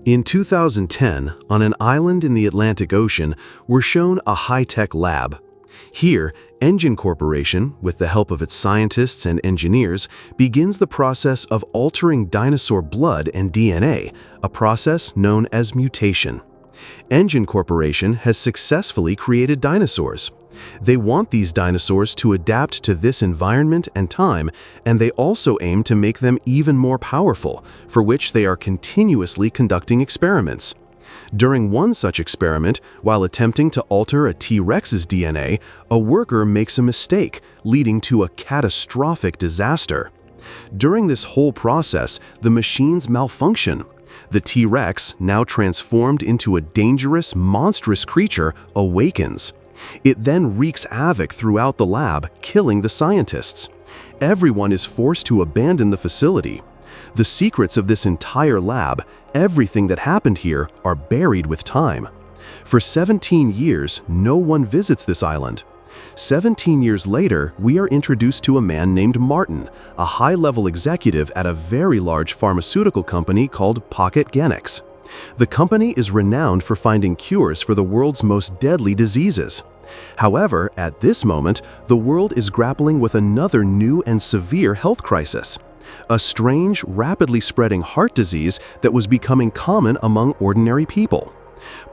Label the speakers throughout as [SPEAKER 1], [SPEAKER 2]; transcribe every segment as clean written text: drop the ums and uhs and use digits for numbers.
[SPEAKER 1] In 2010, on an island in the Atlantic Ocean, we're shown a high-tech lab. Here, Engine Corporation, with the help of its scientists and engineers, begins the process of altering dinosaur blood and DNA, a process known as mutation. Engine Corporation has successfully created dinosaurs. They want these dinosaurs to adapt to this environment and time, and they also aim to make them even more powerful, for which they are continuously conducting experiments. During one such experiment, while attempting to alter a T-Rex's DNA, a worker makes a mistake, leading to a catastrophic disaster. During this whole process, the machines malfunction. The T-Rex, now transformed into a dangerous, monstrous creature, awakens. It then wreaks havoc throughout the lab, killing the scientists. Everyone is forced to abandon the facility. The secrets of this entire lab, everything that happened here, are buried with time. For 17 years, no one visits this island. 17 years later, we are introduced to a man named Martin, a high-level executive at a very large pharmaceutical company called Pocket Genix. The company is renowned for finding cures for the world's most deadly diseases. However, at this moment, the world is grappling with another new and severe health crisis. A strange, rapidly spreading heart disease that was becoming common among ordinary people.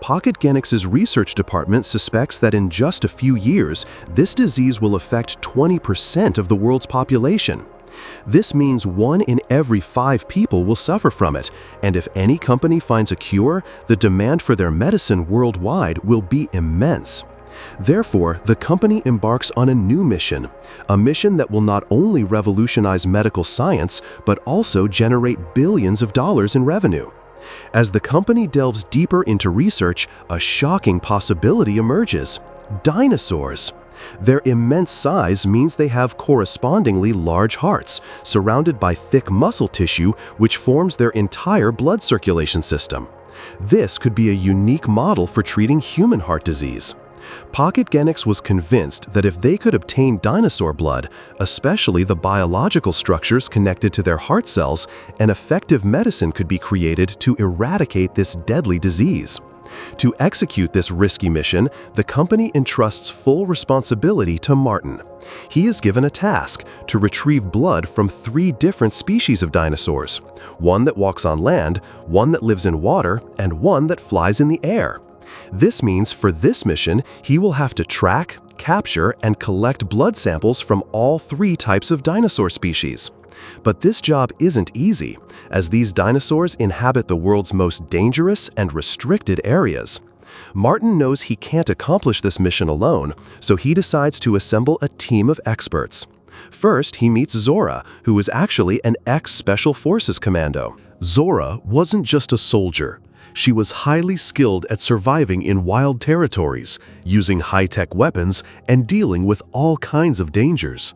[SPEAKER 1] Pocket Genix's research department suspects that in just a few years, this disease will affect 20% of the world's population. This means 1 in every 5 people will suffer from it, and if any company finds a cure, the demand for their medicine worldwide will be immense. Therefore, the company embarks on a new mission, a mission that will not only revolutionize medical science, but also generate billions of dollars in revenue. As the company delves deeper into research, a shocking possibility emerges: dinosaurs. Their immense size means they have correspondingly large hearts, surrounded by thick muscle tissue which forms their entire blood circulation system. This could be a unique model for treating human heart disease. Pocket Genix was convinced that if they could obtain dinosaur blood, especially the biological structures connected to their heart cells, an effective medicine could be created to eradicate this deadly disease. To execute this risky mission, the company entrusts full responsibility to Martin. He is given a task to retrieve blood from 3 different species of dinosaurs, one that walks on land, one that lives in water, and one that flies in the air. This means for this mission, he will have to track, capture, and collect blood samples from all 3 types of dinosaur species. But this job isn't easy, as these dinosaurs inhabit the world's most dangerous and restricted areas. Martin knows he can't accomplish this mission alone, so he decides to assemble a team of experts. First, he meets Zora, who is actually an ex-Special Forces commando. Zora wasn't just a soldier. She was highly skilled at surviving in wild territories, using high-tech weapons, and dealing with all kinds of dangers.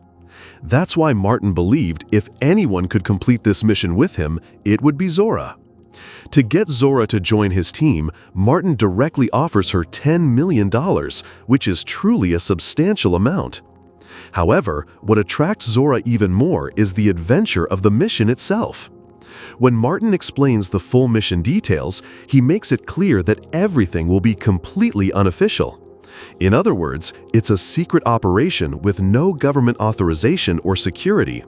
[SPEAKER 1] That's why Martin believed if anyone could complete this mission with him, it would be Zora. To get Zora to join his team, Martin directly offers her $10 million, which is truly a substantial amount. However, what attracts Zora even more is the adventure of the mission itself. When Martin explains the full mission details, he makes it clear that everything will be completely unofficial. In other words, it's a secret operation with no government authorization or security.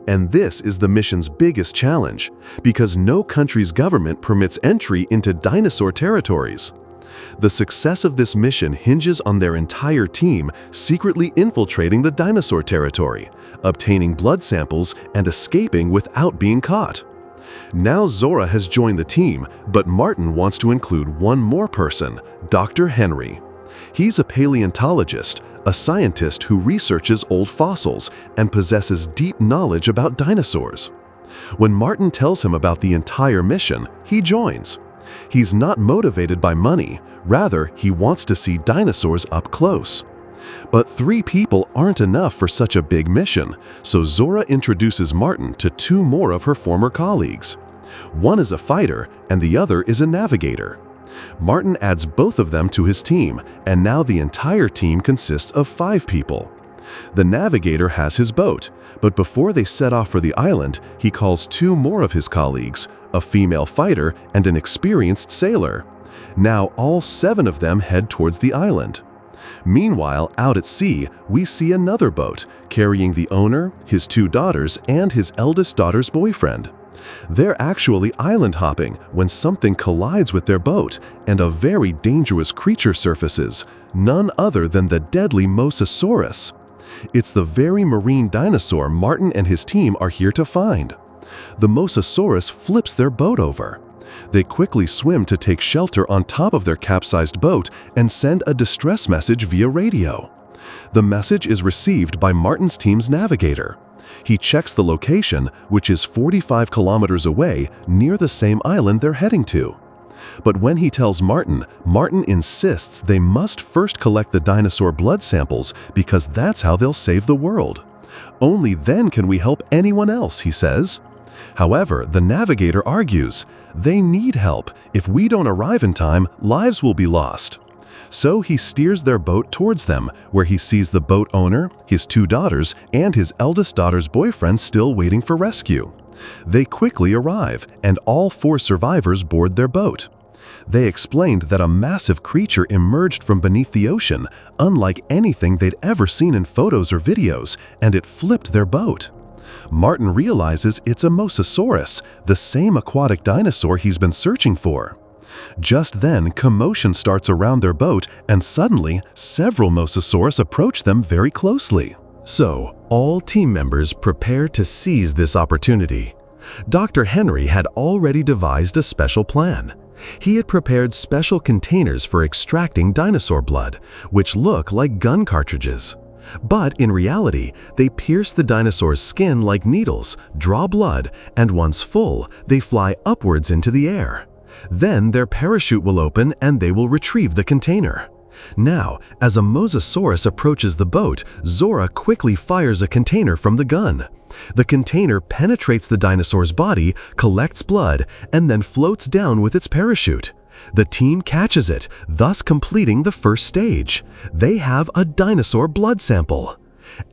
[SPEAKER 1] And this is the mission's biggest challenge, because no country's government permits entry into dinosaur territories. The success of this mission hinges on their entire team secretly infiltrating the dinosaur territory, obtaining blood samples, and escaping without being caught. Now Zora has joined the team, but Martin wants to include one more person, Dr. Henry. He's a paleontologist, a scientist who researches old fossils and possesses deep knowledge about dinosaurs. When Martin tells him about the entire mission, he joins. He's not motivated by money, rather he wants to see dinosaurs up close. But 3 people aren't enough for such a big mission, so Zora introduces Martin to 2 more of her former colleagues. One is a fighter, and the other is a navigator. Martin adds both of them to his team, and now the entire team consists of 5 people. The navigator has his boat, but before they set off for the island, he calls 2 more of his colleagues, a female fighter and an experienced sailor. Now all 7 of them head towards the island. Meanwhile, out at sea, we see another boat carrying the owner, his 2 daughters, and his eldest daughter's boyfriend. They're actually island hopping when something collides with their boat and a very dangerous creature surfaces, none other than the deadly Mosasaurus. It's the very marine dinosaur Martin and his team are here to find. The Mosasaurus flips their boat over. They quickly swim to take shelter on top of their capsized boat and send a distress message via radio. The message is received by Martin's team's navigator. He checks the location, which is 45 kilometers away, near the same island they're heading to. But when he tells Martin, Martin insists they must first collect the dinosaur blood samples because that's how they'll save the world. Only then can we help anyone else, he says. However, the navigator argues, they need help. If we don't arrive in time, lives will be lost. So he steers their boat towards them, where he sees the boat owner, his 2 daughters, and his eldest daughter's boyfriend still waiting for rescue. They quickly arrive, and all 4 survivors board their boat. They explained that a massive creature emerged from beneath the ocean, unlike anything they'd ever seen in photos or videos, and it flipped their boat. Martin realizes it's a Mosasaurus, the same aquatic dinosaur he's been searching for. Just then, commotion starts around their boat, and suddenly, several Mosasaurus approach them very closely. So, all team members prepare to seize this opportunity. Dr. Henry had already devised a special plan. He had prepared special containers for extracting dinosaur blood, which look like gun cartridges. But in reality, they pierce the dinosaur's skin like needles, draw blood, and once full, they fly upwards into the air. Then their parachute will open and they will retrieve the container. Now, as a Mosasaurus approaches the boat, Zora quickly fires a container from the gun. The container penetrates the dinosaur's body, collects blood, and then floats down with its parachute. The team catches it, thus completing the first stage. They have a dinosaur blood sample.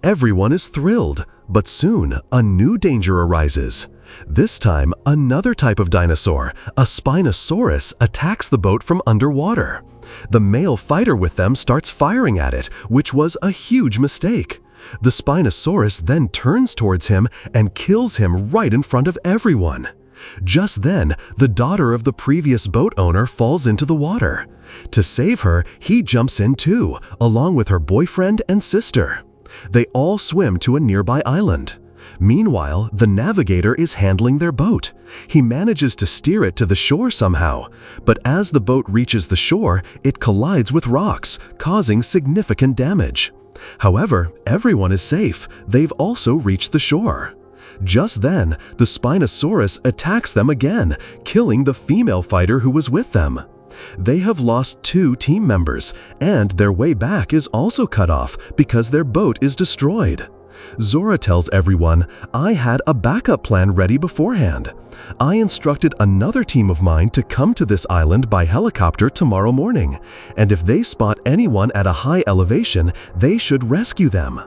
[SPEAKER 1] Everyone is thrilled, but soon a new danger arises. This time, another type of dinosaur, a Spinosaurus, attacks the boat from underwater. The male fighter with them starts firing at it, which was a huge mistake. The Spinosaurus then turns towards him and kills him right in front of everyone. Just then, the daughter of the previous boat owner falls into the water. To save her, he jumps in too, along with her boyfriend and sister. They all swim to a nearby island. Meanwhile, the navigator is handling their boat. He manages to steer it to the shore somehow, but as the boat reaches the shore, it collides with rocks, causing significant damage. However, everyone is safe. They've also reached the shore. Just then, the Spinosaurus attacks them again, killing the female fighter who was with them. They have lost 2 team members, and their way back is also cut off because their boat is destroyed. Zora tells everyone, I had a backup plan ready beforehand. I instructed another team of mine to come to this island by helicopter tomorrow morning, and if they spot anyone at a high elevation, they should rescue them.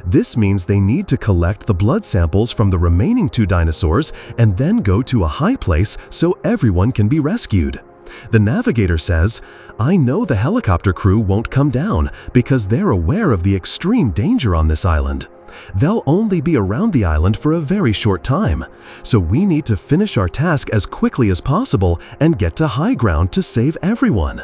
[SPEAKER 1] This means they need to collect the blood samples from the remaining 2 dinosaurs and then go to a high place so everyone can be rescued. The navigator says, I know the helicopter crew won't come down because they're aware of the extreme danger on this island. They'll only be around the island for a very short time, so we need to finish our task as quickly as possible and get to high ground to save everyone.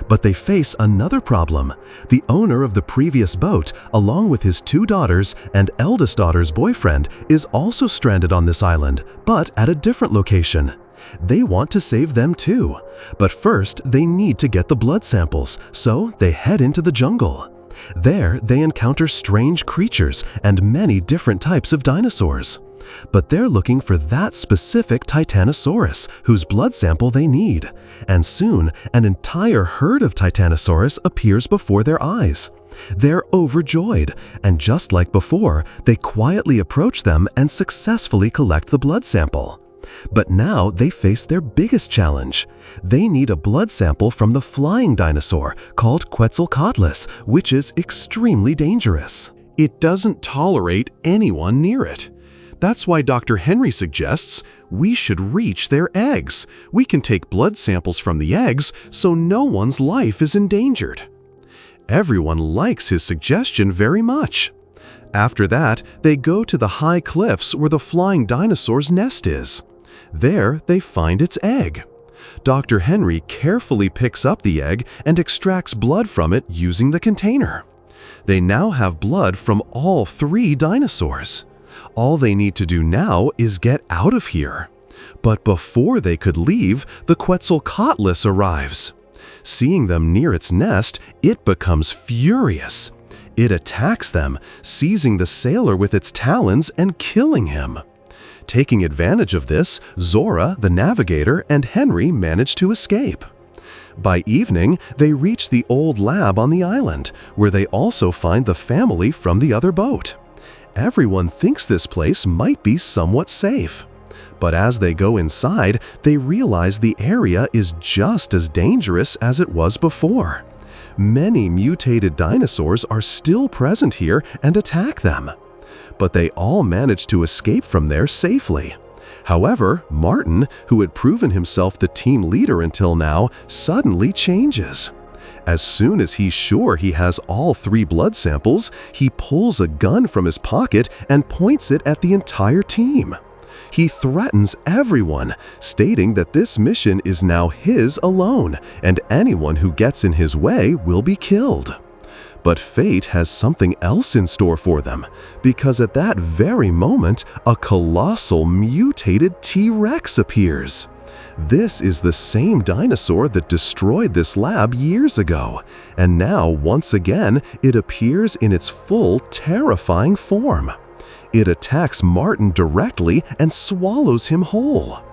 [SPEAKER 1] But they face another problem. The owner of the previous boat, along with his 2 daughters and eldest daughter's boyfriend, is also stranded on this island, but at a different location. They want to save them too, but first they need to get the blood samples, so they head into the jungle. There, they encounter strange creatures and many different types of dinosaurs. But they're looking for that specific Titanosaurus, whose blood sample they need. And soon, an entire herd of Titanosaurus appears before their eyes. They're overjoyed, and just like before, they quietly approach them and successfully collect the blood sample. But now they face their biggest challenge. They need a blood sample from the flying dinosaur called Quetzalcoatlus, which is extremely dangerous. It doesn't tolerate anyone near it. That's why Dr. Henry suggests we should reach their eggs. We can take blood samples from the eggs so no one's life is endangered. Everyone likes his suggestion very much. After that, they go to the high cliffs where the flying dinosaur's nest is. There, they find its egg. Dr. Henry carefully picks up the egg and extracts blood from it using the container. They now have blood from all 3 dinosaurs. All they need to do now is get out of here. But before they could leave, the Quetzalcoatlus arrives. Seeing them near its nest, it becomes furious. It attacks them, seizing the sailor with its talons and killing him. Taking advantage of this, Zora, the navigator, and Henry manage to escape. By evening, they reach the old lab on the island, where they also find the family from the other boat. Everyone thinks this place might be somewhat safe. But as they go inside, they realize the area is just as dangerous as it was before. Many mutated dinosaurs are still present here and attack them. But they all manage to escape from there safely. However, Martin, who had proven himself the team leader until now, suddenly changes. As soon as he's sure he has all 3 blood samples, he pulls a gun from his pocket and points it at the entire team. He threatens everyone, stating that this mission is now his alone, and anyone who gets in his way will be killed. But fate has something else in store for them, because at that very moment, a colossal mutated T-Rex appears. This is the same dinosaur that destroyed this lab years ago, and now, once again, it appears in its full, terrifying form. It attacks Martin directly and swallows him whole.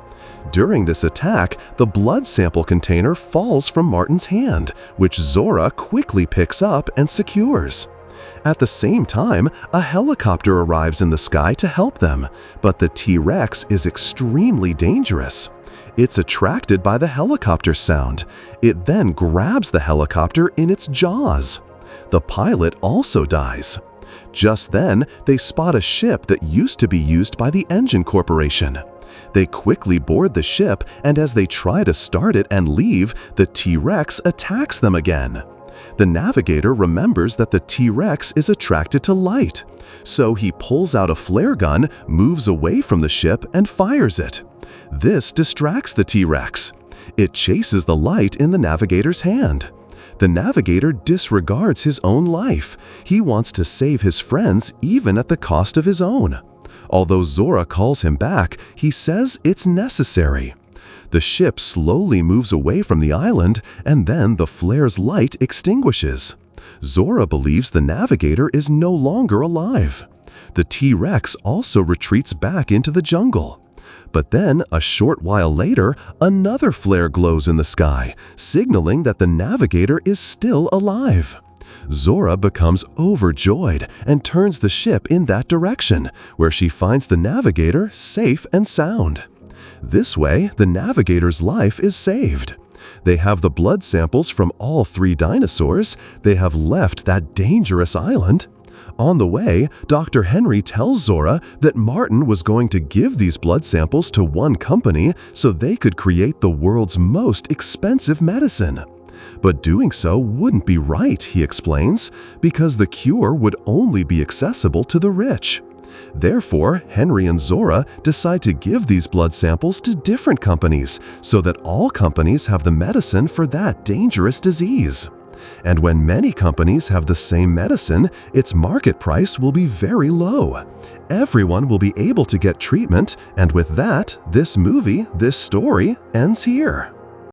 [SPEAKER 1] During this attack, the blood sample container falls from Martin's hand, which Zora quickly picks up and secures. At the same time, a helicopter arrives in the sky to help them, but the T-Rex is extremely dangerous. It's attracted by the helicopter sound. It then grabs the helicopter in its jaws. The pilot also dies. Just then, they spot a ship that used to be used by the Engine Corporation. They quickly board the ship, and as they try to start it and leave, the T-Rex attacks them again. The navigator remembers that the T-Rex is attracted to light, so he pulls out a flare gun, moves away from the ship, and fires it. This distracts the T-Rex. It chases the light in the navigator's hand. The navigator disregards his own life. He wants to save his friends even at the cost of his own. Although Zora calls him back, he says it's necessary. The ship slowly moves away from the island, and then the flare's light extinguishes. Zora believes the navigator is no longer alive. The T-Rex also retreats back into the jungle. But then, a short while later, another flare glows in the sky, signaling that the navigator is still alive. Zora becomes overjoyed and turns the ship in that direction, where she finds the navigator safe and sound. This way, the navigator's life is saved. They have the blood samples from all 3 dinosaurs. They have left that dangerous island. On the way, Dr. Henry tells Zora that Martin was going to give these blood samples to one company so they could create the world's most expensive medicine. But doing so wouldn't be right, he explains, because the cure would only be accessible to the rich. Therefore, Henry and Zora decide to give these blood samples to different companies so that all companies have the medicine for that dangerous disease. And when many companies have the same medicine, its market price will be very low. Everyone will be able to get treatment, and with that, this story ends here.